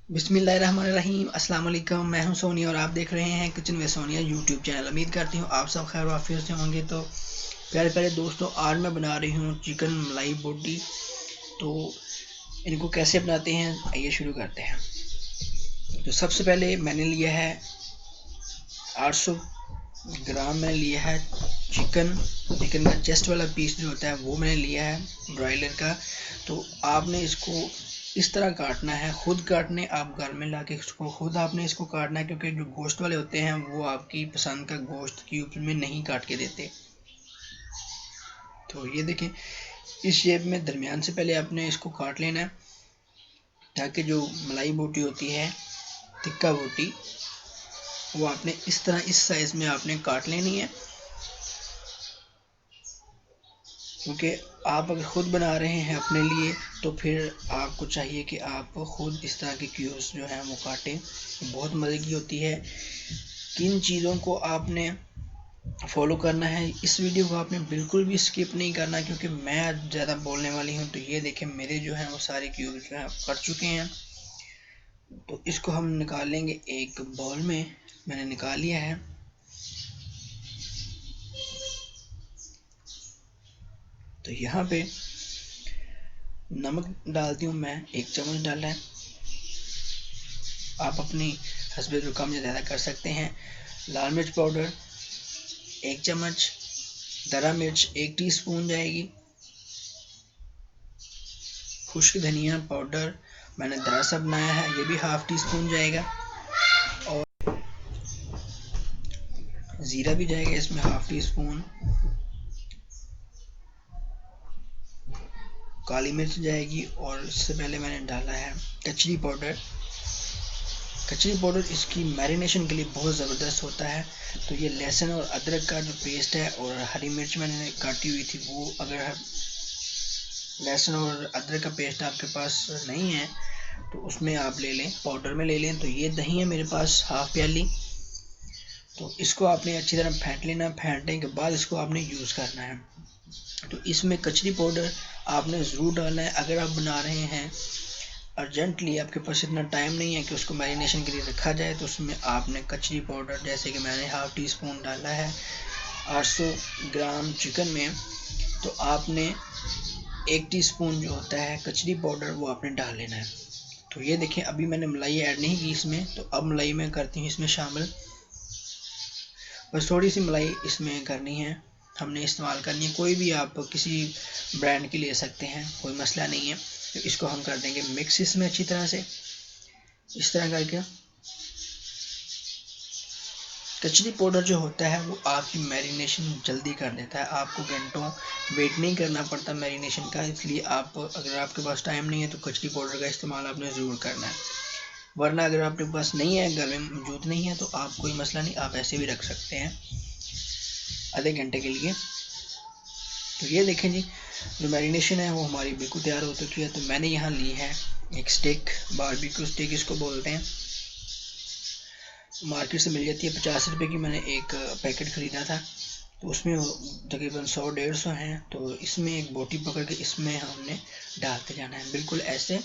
बिस्मिल्लाहिर्रहमानिर्रहीम। अस्सलाम वालेकुम। मैं हूं सोनी और आप देख रहे हैं kitchen with Sonia YouTube channel. उम्मीद करती हूं आप सब खैर वाफियत से होंगे। तो प्यारे प्यारे दोस्तों, आज मैं बना रही हूं चिकन मलाई बोटी। तो इनको कैसे बनाते हैं आइए शुरू करते हैं। तो सबसे पहले मैंने लिया है 800 ग्राम मैंने लिया है चिकन। चिकन का चेस्ट वाला पीस जो होता है वो मैंने लिया है ब्रॉयलर का। तो आपने इसको इस तरह काटना है, खुद काटने आप घर में लाके इसको खुद आपने इसको काटना है, क्योंकि जो गोश्त वाले होते हैं वो आपकी पसंद का गोश्त क्यूब में नहीं काट के देते। तो ये देखें, इस शेप में दरमियान से पहले आपने इसको काट लेना है, ताकि जो मलाई बोटी होती है, टिक्का बोटी, वो आपने इस तरह इस साइज में आपने काट लेनी है। क्योंकि आप अगर ख़ुद बना रहे हैं अपने लिए तो फिर आपको चाहिए कि आप ख़ुद इस तरह के क्यूब्स जो हैं वो काटें। बहुत मज़े की होती है। किन चीज़ों को आपने फॉलो करना है, इस वीडियो को आपने बिल्कुल भी स्किप नहीं करना, क्योंकि मैं ज़्यादा बोलने वाली हूँ। तो ये देखें, मेरे जो हैं वो सारे क्यूब्स जो हैं कट चुके हैं। तो इसको हम निकाल लेंगे एक बाउल में। मैंने निकाल लिया है। तो यहाँ पे नमक डालती हूँ मैं, 1 चम्मच डाला है। आप अपनी हस्बे जो कम या ज़्यादा कर सकते हैं। लाल मिर्च पाउडर 1 चम्मच, दरा मिर्च 1 टीस्पून जाएगी, खुश्क धनिया पाउडर मैंने दरा सा बनाया है, ये भी ½ टीस्पून जाएगा, और ज़ीरा भी जाएगा इसमें ½ टीस्पून, काली मिर्च जाएगी, और इससे पहले मैंने डाला है कचरी पाउडर। कचरी पाउडर इसकी मैरिनेशन के लिए बहुत ज़बरदस्त होता है। तो ये लहसुन और अदरक का जो पेस्ट है, और हरी मिर्च मैंने काटी हुई थी वो, अगर लहसुन और अदरक का पेस्ट आपके पास नहीं है तो उसमें आप ले लें, पाउडर में ले लें। तो ये दही है मेरे पास ½ प्याली। तो इसको आपने अच्छी तरह फेंट लेना। फेंटने के बाद इसको आपने यूज़ करना है। तो इसमें कचरी पाउडर आपने ज़रूर डालना है। अगर आप बना रहे हैं अर्जेंटली, आपके पास इतना टाइम नहीं है कि उसको मैरिनेशन के लिए रखा जाए, तो उसमें आपने कचरी पाउडर, जैसे कि मैंने ½ टीस्पून डाला है 800 ग्राम चिकन में, तो आपने 1 टीस्पून जो होता है कचरी पाउडर वो आपने डाल लेना है। तो ये देखें, अभी मैंने मलाई ऐड नहीं की इसमें, तो अब मलाई मैं करती हूँ इसमें शामिल। बस थोड़ी सी मलाई इसमें करनी है, हमने इस्तेमाल करनी है। कोई भी आप किसी ब्रांड की ले सकते हैं, कोई मसला नहीं है। तो इसको हम कर देंगे मिक्स इसमें अच्छी तरह से, इस तरह करके। कचरी पाउडर जो होता है वो आपकी मैरिनेशन जल्दी कर देता है, आपको घंटों वेट नहीं करना पड़ता मैरिनेशन का। इसलिए आप, अगर आपके पास टाइम नहीं है तो कचरी पाउडर का इस्तेमाल आपने ज़रूर करना है। वरना अगर आपके पास नहीं है, घर में मौजूद नहीं है, तो आप कोई मसला नहीं, आप ऐसे भी रख सकते हैं आधे घंटे के लिए। तो ये देखें जी, जो मैरिनेशन है वो हमारी बिल्कुल तैयार हो चुकी है। तो मैंने यहाँ ली है एक स्टिक, बारबेक्यू स्टिक इसको बोलते हैं, मार्केट से मिल जाती है 50 रुपये की। मैंने एक पैकेट ख़रीदा था, तो उसमें तकरीबन 100-150 हैं। तो इसमें एक बोटी पकड़ के इसमें हमने डालते जाना है, बिल्कुल ऐसे,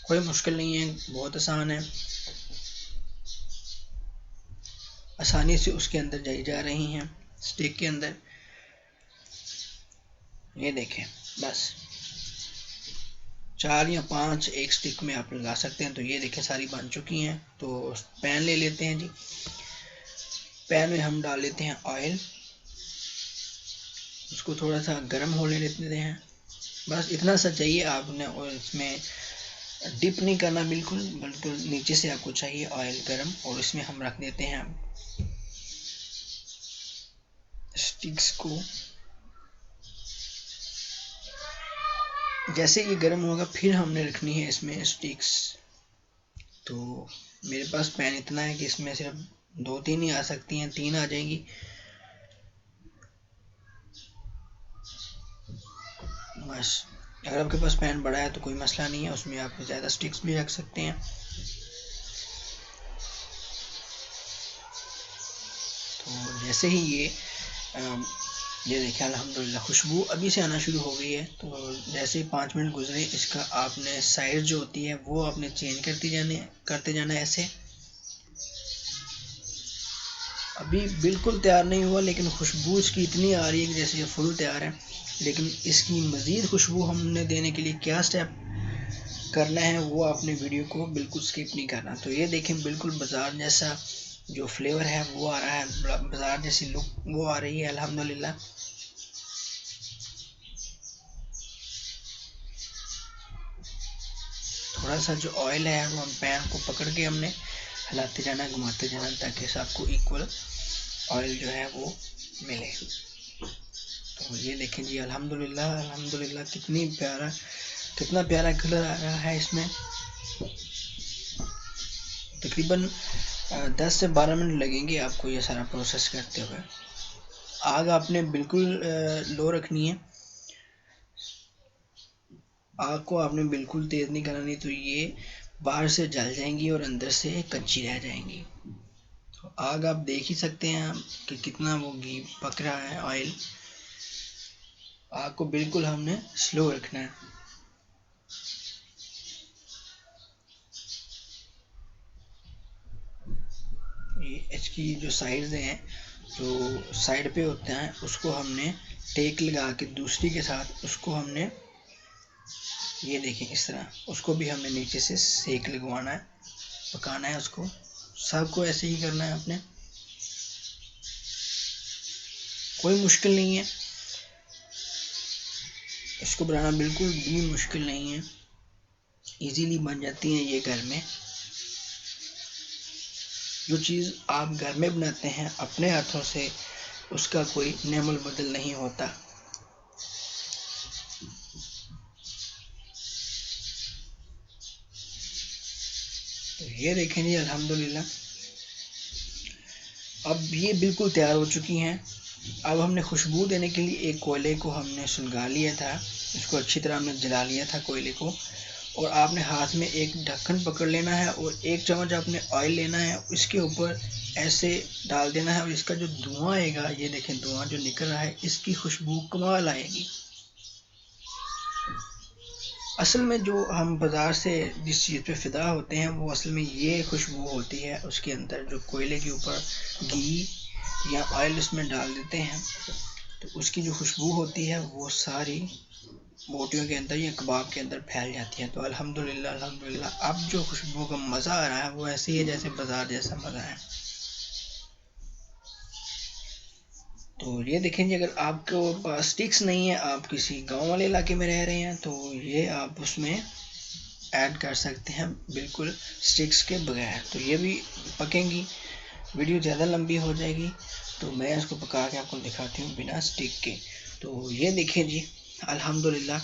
कोई मुश्किल नहीं है, बहुत आसान है। आसानी से उसके अंदर जाई जा रही हैं, स्टिक के अंदर। ये देखें, बस 4 या 5 एक स्टिक में आप लगा सकते हैं। तो ये देखें सारी बन चुकी हैं। तो पैन ले लेते हैं जी। पैन में हम डाल लेते हैं ऑयल, उसको थोड़ा सा गर्म होने देते हैं। बस इतना सा चाहिए आपने, और इसमें डिप नहीं करना बिल्कुल, बिल्कुल नीचे से आपको चाहिए ऑयल गर्म। और इसमें हम रख देते हैं स्टिक्स को। जैसे ये गर्म होगा फिर हमने रखनी है इसमें स्टिक्स। तो मेरे पास पैन इतना है कि इसमें सिर्फ 2-3 ही आ सकती हैं, 3 आ जाएंगी। बस, अगर आपके पास पैन बड़ा है तो कोई मसला नहीं है, उसमें आप ज़्यादा स्टिक्स भी रख सकते हैं। तो जैसे ही ये ये देखिए अल्हम्दुलिल्लाह खुशबू अभी से आना शुरू हो गई है। तो जैसे ही 5 मिनट गुजरे, इसका आपने साइड जो होती है वो आपने चेंज करते जाना है ऐसे। अभी बिल्कुल तैयार नहीं हुआ, लेकिन खुशबू इसकी इतनी आ रही है कि जैसे ये फुल तैयार है। लेकिन इसकी मज़ीद खुशबू हमने देने के लिए क्या स्टेप करना है वो आपने वीडियो को बिल्कुल स्किप नहीं करना। तो ये देखें बिल्कुल बाज़ार जैसा जो फ्लेवर है वो आ रहा है, बाज़ार जैसी लुक वो आ रही है अल्हम्दुलिल्लाह। थोड़ा सा जो ऑयल है वो हम पैन को पकड़ के हमने हिलाते जाना, घुमाते जाना, ताकि सबको इक्वल ऑयल जो है वो मिले। तो ये देखें जी अल्हम्दुलिल्लाह अल्हम्दुलिल्लाह कितना प्यारा कलर आ रहा है इसमें। तकरीबन 10 से 12 मिनट लगेंगे आपको ये सारा प्रोसेस करते हुए। आग आपने बिल्कुल लो रखनी है, आग को आपने बिल्कुल तेज़ नहीं करना, नहीं तो ये बाहर से जल जाएंगी और अंदर से कच्ची रह जाएंगी। तो आग आप देख ही सकते हैं कि कितना वो घी पक रहा है, ऑयल। आग को बिल्कुल हमने स्लो रखना है। ये इसकी जो साइड्स हैं, जो साइड पे होते हैं, उसको हमने टेक लगा के दूसरी के साथ उसको हमने, ये देखें इस तरह, उसको भी हमने नीचे से सेक लगवाना है, पकाना है उसको। सबको ऐसे ही करना है आपने, कोई मुश्किल नहीं है, इसको बनाना बिल्कुल भी मुश्किल नहीं है, इजीली बन जाती है ये घर में। जो चीज़ आप घर में बनाते हैं अपने हाथों से, उसका कोई नेमल बदल नहीं होता। तो ये देखें जी अल्हम्दुलिल्लाह अब ये बिल्कुल तैयार हो चुकी हैं। अब हमने खुशबू देने के लिए एक कोयले को हमने सुलगा लिया था, इसको अच्छी तरह हमने जला लिया था कोयले को, और आपने हाथ में एक ढक्कन पकड़ लेना है और 1 चम्मच आपने ऑयल लेना है, इसके ऊपर ऐसे डाल देना है, और इसका जो धुआं आएगा, ये देखें धुआं जो निकल रहा है, इसकी खुशबू कमाल आएगी। असल में जो हम बाज़ार से जिस चीज़ पे फ़िदा होते हैं वो असल में ये खुशबू होती है। उसके अंदर जो कोयले के ऊपर घी या ऑयल इसमें डाल देते हैं, तो उसकी जो खुशबू होती है वो सारी बोटियों के अंदर या कबाब के अंदर फैल जाती है। तो अल्हम्दुलिल्लाह अल्हम्दुलिल्लाह अब जो खुशबू का मज़ा आ रहा है वो ऐसे ही है जैसे बाज़ार जैसा मज़ा है। तो ये देखें जी, अगर आपको पास स्टिक्स नहीं है, आप किसी गांव वाले इलाके में रह रहे हैं, तो ये आप उसमें ऐड कर सकते हैं बिल्कुल स्टिक्स के बगैर। तो ये भी पकेंगी, वीडियो ज़्यादा लंबी हो जाएगी, तो मैं इसको पका के आपको दिखाती हूँ बिना स्टिक के। तो ये देखें जी अल्हम्दुलिल्लाह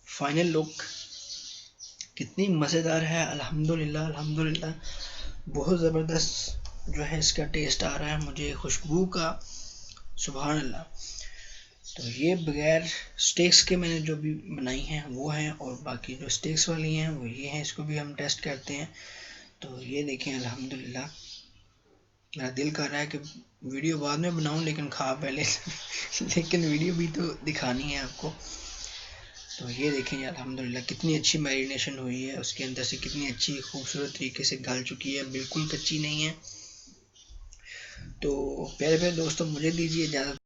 फाइनल लुक कितनी मज़ेदार है। अल्हम्दुलिल्लाह अल्हम्दुलिल्लाह बहुत ज़बरदस्त जो है इसका टेस्ट आ रहा है मुझे, खुशबू का सुभान अल्लाह। तो ये बगैर स्टेक्स के मैंने जो भी बनाई हैं वो हैं, और बाकी जो स्टेक्स वाली हैं वो ये हैं, इसको भी हम टेस्ट करते हैं। तो ये देखें अल्हम्दुलिल्लाह मेरा दिल कर रहा है कि वीडियो बाद में बनाऊं, लेकिन खा पहले लेकिन वीडियो भी तो दिखानी है आपको। तो ये देखें अल्हम्दुलिल्लाह कितनी अच्छी मैरिनेशन हुई है, उसके अंदर से कितनी अच्छी खूबसूरत तरीके से गल चुकी है, बिल्कुल कच्ची नहीं है। तो प्यारे प्यारे दोस्तों मुझे दीजिए इजाज़त।